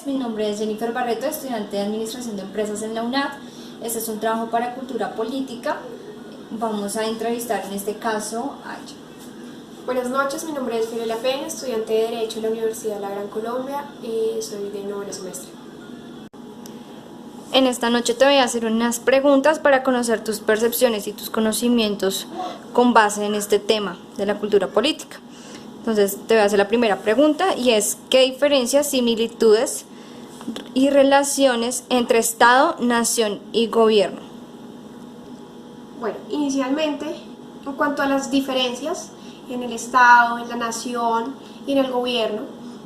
Mi nombre es Jennifer Barreto, estudiante de Administración de Empresas en la UNAD. Este es un trabajo para cultura política. Vamos a entrevistar en este caso a ella. Buenas noches, mi nombre es Fiorella Peña, estudiante de Derecho en la Universidad de la Gran Colombia y soy de noveno semestre. En esta noche te voy a hacer unas preguntas para conocer tus percepciones y tus conocimientos con base en este tema de la cultura política. Entonces te voy a hacer la primera pregunta y es: ¿qué diferencias, similitudes y relaciones entre Estado, nación y gobierno? Bueno, inicialmente, en cuanto a las diferencias en el Estado, en la nación y en el gobierno,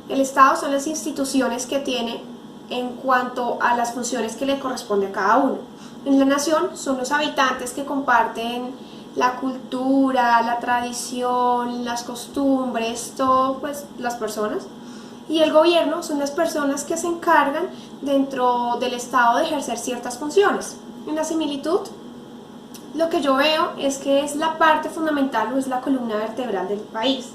el Estado son las instituciones que tiene en cuanto a las funciones que le corresponde a cada uno. En la nación son los habitantes que comparten la cultura, la tradición, las costumbres, todo, pues las personas. Y el gobierno son las personas que se encargan dentro del Estado de ejercer ciertas funciones. En la similitud, lo que yo veo es que es la parte fundamental o es la columna vertebral del país.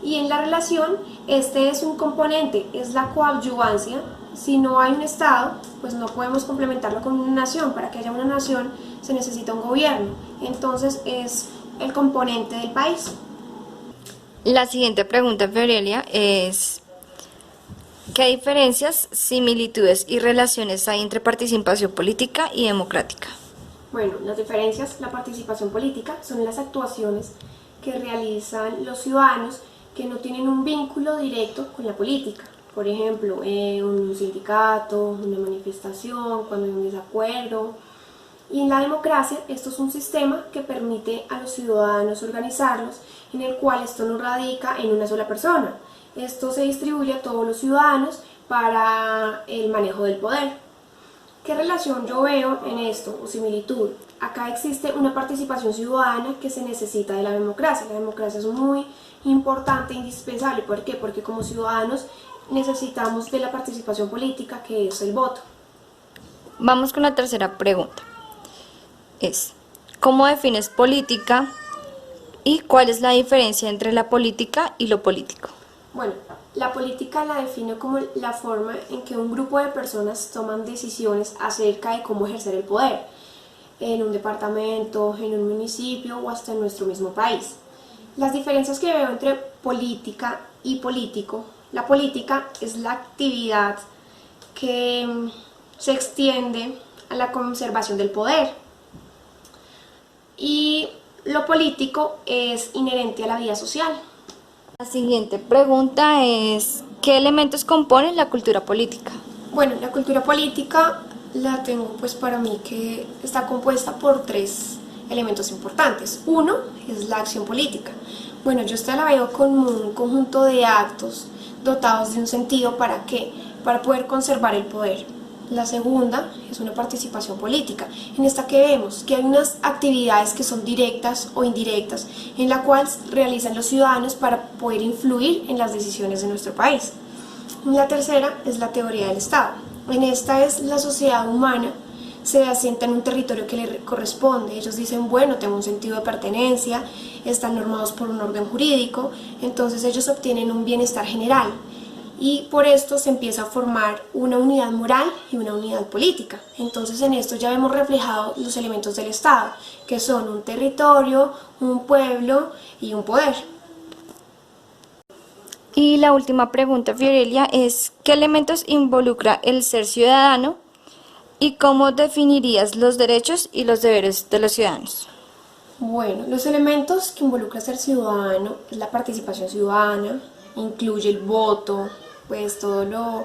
Y en la relación, este es un componente, es la coadyuvancia. Si no hay un Estado, pues no podemos complementarlo con una nación. Para que haya una nación se necesita un gobierno. Entonces es el componente del país. La siguiente pregunta, Fiorelia, es: ¿qué diferencias, similitudes y relaciones hay entre participación política y democrática? Bueno, las diferencias, la participación política son las actuaciones que realizan los ciudadanos que no tienen un vínculo directo con la política. Por ejemplo, un sindicato, una manifestación, cuando hay un desacuerdo. Y en la democracia, esto es un sistema que permite a los ciudadanos organizarlos, en el cual esto no radica en una sola persona. Esto se distribuye a todos los ciudadanos para el manejo del poder. ¿Qué relación yo veo en esto o similitud? Acá existe una participación ciudadana que se necesita de la democracia. La democracia es muy importante e indispensable. ¿Por qué? Porque como ciudadanos necesitamos de la participación política, que es el voto. Vamos con la tercera pregunta. ¿Cómo defines política y cuál es la diferencia entre la política y lo político? Bueno, la política la defino como la forma en que un grupo de personas toman decisiones acerca de cómo ejercer el poder en un departamento, en un municipio o hasta en nuestro mismo país. Las diferencias que veo entre política y político: la política es la actividad que se extiende a la conservación del poder y lo político es inherente a la vida social. La siguiente pregunta es: ¿qué elementos componen la cultura política? Bueno, la cultura política la tengo pues para mí que está compuesta por tres elementos importantes. Uno es la acción política. Bueno, yo esta la veo como un conjunto de actos dotados de un sentido. ¿Para qué? Para poder conservar el poder. La segunda es una participación política, en esta que vemos que hay unas actividades que son directas o indirectas, en la cual realizan los ciudadanos para poder influir en las decisiones de nuestro país. La tercera es la teoría del Estado. En esta es la sociedad humana se asienta en un territorio que le corresponde. Ellos dicen, bueno, tengo un sentido de pertenencia, están normados por un orden jurídico, entonces ellos obtienen un bienestar general. Y por esto se empieza a formar una unidad moral y una unidad política. Entonces en esto ya vemos reflejados los elementos del Estado, que son un territorio, un pueblo y un poder. Y la última pregunta, Fiorelia, es: ¿qué elementos involucra el ser ciudadano y cómo definirías los derechos y los deberes de los ciudadanos? Bueno, los elementos que involucra ser ciudadano es la participación ciudadana, incluye el voto, pues todo lo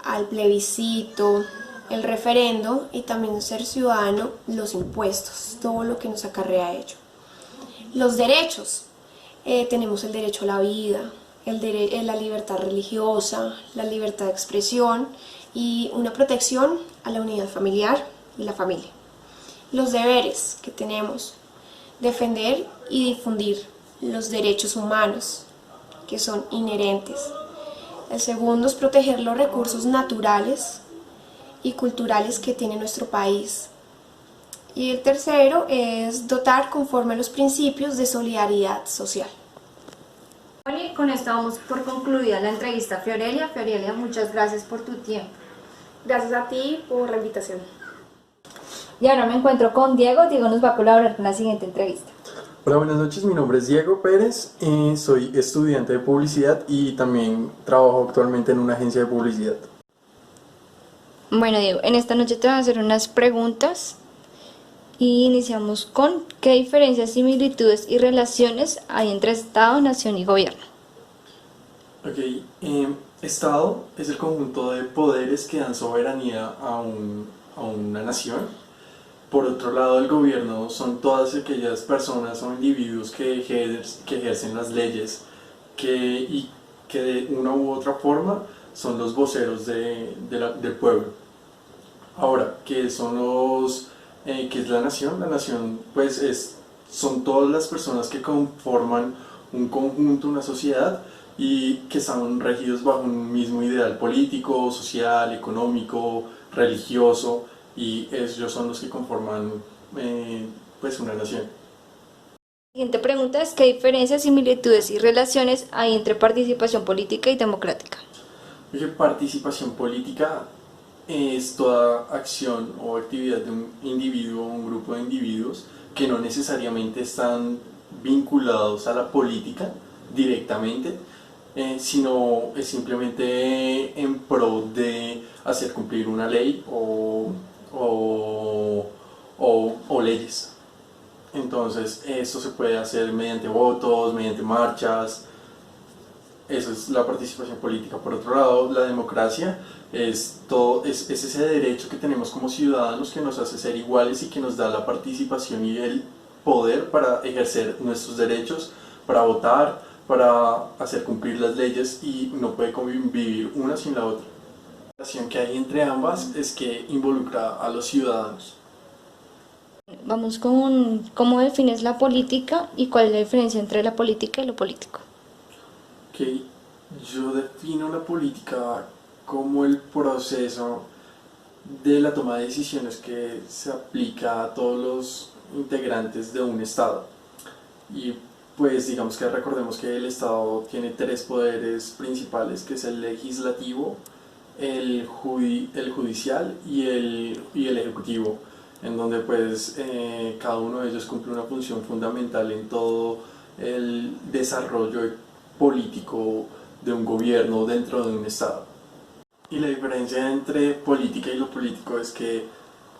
al plebiscito, el referendo, y también ser ciudadano, los impuestos, todo lo que nos acarrea ello. Los derechos, tenemos el derecho a la vida, la libertad religiosa, la libertad de expresión y una protección a la unidad familiar y la familia. Los deberes que tenemos: defender y difundir los derechos humanos, que son inherentes. El segundo es proteger los recursos naturales y culturales que tiene nuestro país. Y el tercero es dotar conforme a los principios de solidaridad social. Y con esto damos por concluida la entrevista a Fiorelia. Fiorelia, muchas gracias por tu tiempo. Gracias a ti por la invitación. Y ahora me encuentro con Diego. Diego nos va a colaborar con la siguiente entrevista. Hola, buenas noches, mi nombre es Diego Pérez, soy estudiante de publicidad y también trabajo actualmente en una agencia de publicidad. Bueno, Diego, en esta noche te voy a hacer unas preguntas y iniciamos con ¿qué diferencias, similitudes y relaciones hay entre Estado, nación y gobierno? Ok, Estado es el conjunto de poderes que dan soberanía a una nación. Por otro lado, el gobierno son todas aquellas personas o individuos que ejercen las leyes y que de una u otra forma son los voceros del pueblo. Ahora, ¿qué son qué es la nación? La nación pues son todas las personas que conforman un conjunto, una sociedad y que están regidos bajo un mismo ideal político, social, económico, religioso, y ellos son los que conforman pues una nación. La siguiente pregunta es ¿qué diferencias, similitudes y relaciones hay entre participación política y democrática? Participación política es toda acción o actividad de un individuo o un grupo de individuos que no necesariamente están vinculados a la política directamente, sino es simplemente en pro de hacer cumplir una ley o leyes. Entonces, esto se puede hacer mediante votos, mediante marchas. Eso es la participación política. Por otro lado, la democracia es ese derecho que tenemos como ciudadanos que nos hace ser iguales y que nos da la participación y el poder para ejercer nuestros derechos, para votar, para hacer cumplir las leyes, y no puede convivir una sin la otra. La relación que hay entre ambas es que involucra a los ciudadanos. Vamos con ¿cómo defines la política y cuál es la diferencia entre la política y lo político? Que yo defino la política como el proceso de la toma de decisiones que se aplica a todos los integrantes de un Estado. Y pues digamos que recordemos que el Estado tiene tres poderes principales, que es el legislativo, el judicial y el ejecutivo, en donde pues cada uno de ellos cumple una función fundamental en todo el desarrollo político de un gobierno dentro de un Estado. Y la diferencia entre política y lo político es que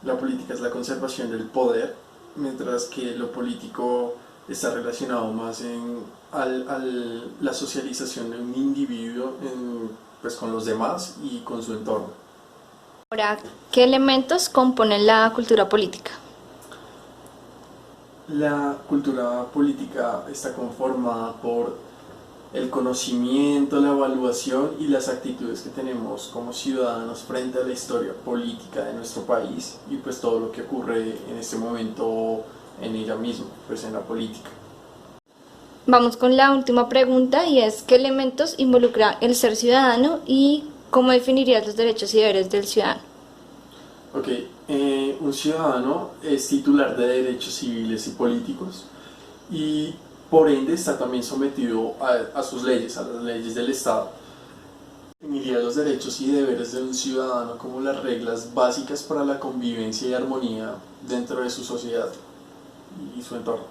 la política es la conservación del poder, mientras que lo político está relacionado más a la socialización de un individuo pues con los demás y con su entorno. Ahora, ¿qué elementos componen la cultura política? La cultura política está conformada por el conocimiento, la evaluación y las actitudes que tenemos como ciudadanos frente a la historia política de nuestro país y pues todo lo que ocurre en este momento en ella misma, pues en la política. Vamos con la última pregunta y es ¿qué elementos involucra el ser ciudadano y cómo definirías los derechos y deberes del ciudadano? Ok, un ciudadano es titular de derechos civiles y políticos y por ende está también sometido a sus leyes, a las leyes del Estado. Definiría los derechos y deberes de un ciudadano como las reglas básicas para la convivencia y armonía dentro de su sociedad y su entorno.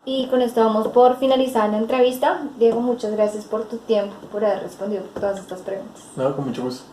Y con esto vamos por finalizar la entrevista. Diego, muchas gracias por tu tiempo, por haber respondido todas estas preguntas. Nada, con mucho gusto.